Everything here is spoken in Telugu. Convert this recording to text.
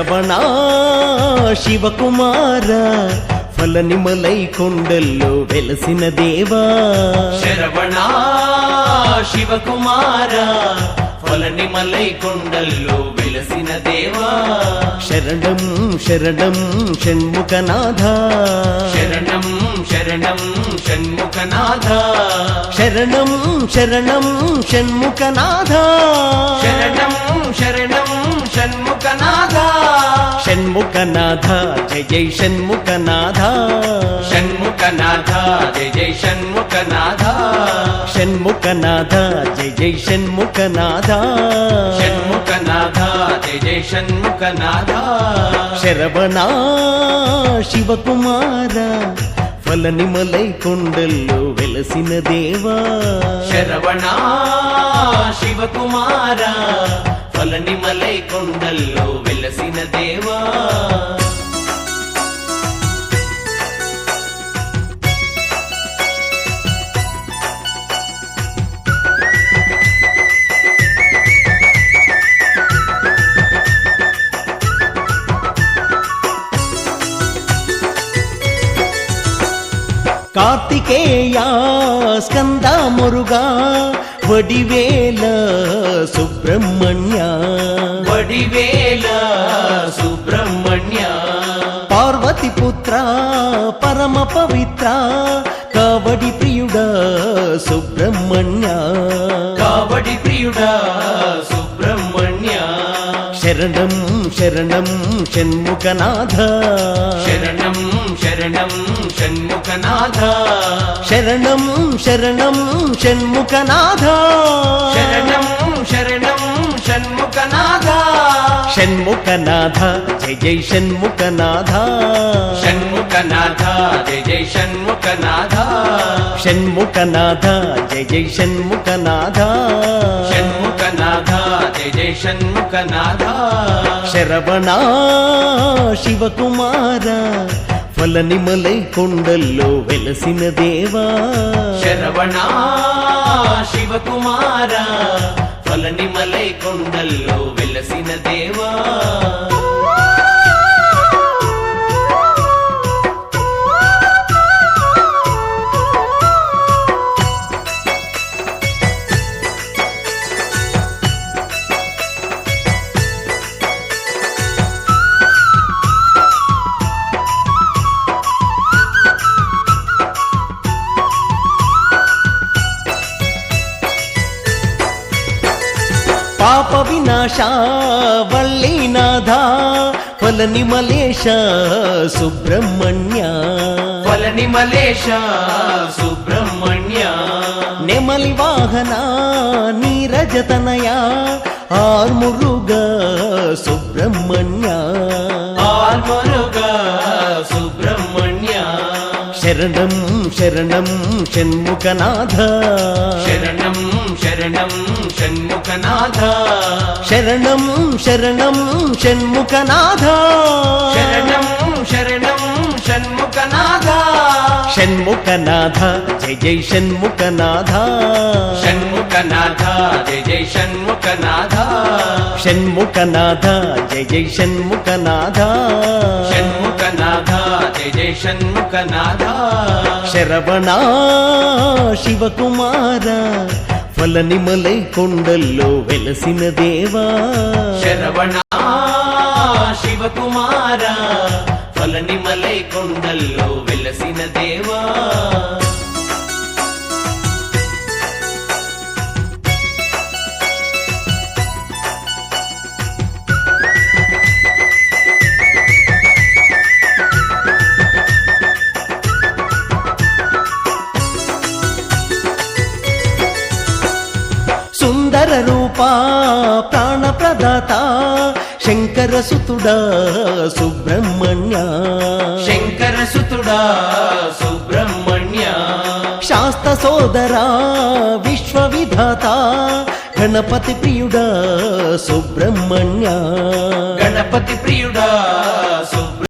శరవణ శివకుమార ఫలనిమలై కొండల్లో వెలసిన దేవా శరవణ శివకుమార ఫలనిమలై కొండల్లో వెలసిన దేవా శరణం శరణం షణ్ముఖనాథ శరణం శరణం షణ్ముఖనాథ శరణం శరణం షణ్ముఖనాథ శరణం శరణం షణ్ముఖనాథ షణ్ముఖనాథ జయ జయ షణ్ముఖనాథ షణ్ముఖనాథ జయ జయ షణ్ముఖనాథ షణ్ముఖనాథ జయ జయ షణ్ముఖనాథ షణ్ముఖనాథ జయ జయ షణ్ముఖనాథ శరవణ శివకుమార ఫలనిమలై కొండల్లో వెలసిన దేవా శరవణ శివకుమార ఫలనిమలై కొండల్లో వెలసిన దేవా కార్తికేయ స్కంద మురుగా వడివేల సుబ్రహ్మణ్య వడివేల సుబ్రహ్మణ్య పార్వతి పుత్ర పరమ పవిత్ర కావడి ప్రియుడా సుబ్రహ్మణ్య కావడి ప్రియుడా సుబ్రహ్మణ్య శరణం శరణం షణ్ముఖనాథ శరణం శరణం షణ్ముఖనాథ శరణం శరణం షణ్ముఖనాథ శరణం శరణం షణ్ముఖనాథ షణ్ముఖనాథ జయ జయ షణ్ముఖనాథ షణ్ముఖనాథ జయ జయ షణ్ముఖనాథ షణ్ముఖనాథ జయ జయ షణ్ముఖనాథ షణ్ముఖనాథ జయ జయ షణ్ముఖనాథ శరవణ శివకుమార ఫలనిమలై కొండల్లో వెలసిన దేవా శరవణ శివకుమార ఫలనిమలై కొండల్లో వెలసిన దేవా పాప వినాశ వల్లీనాథ ఫలనిమలేశ సుబ్రహ్మణ్య ఫలనిమలేశ సుబ్రహ్మణ్య నెమలి వాహన నీరజతనయ ఆర్మురుగ సుబ్రహ్మణ్య ఆల్మరుగ సుబ్రహ్మణ్య శరణం శరణం షణ్ముఖనాథ శరణం శరణం షణ్ముఖనాథ శరణం శరణం షణ్ముఖనాథ శరణం శరణం షణ్ముఖనాథ షణ్ముఖనాథ జయ జయ షణ్ముఖనాథ షణ్ముఖనాథ జయ జయ షణ్ముఖనాథ షణ్ముఖనాథ జయ జయ షణ్ముఖనాథ షణ్ముఖనాథ జయ జయ షణ్ముఖనాథ శరవణ శివకుమార ఫలనిమలై కొండల్లో వెలసిన దేవా శరవణ శివకుమార ఫలనిమలై కొండల్లో వెలసిన దేవా సుందర రూప ప్రాణ ప్రదాత శంకర సుతుడా సుబ్రహ్మణ్య శంకర సుతుడా సుబ్రహ్మణ్య శాస్త సోదరా విశ్వవిధాత గణపతి ప్రియుడా సుబ్రహ్మణ్య గణపతి ప్రియుడా సుబ్రహ్మణ్య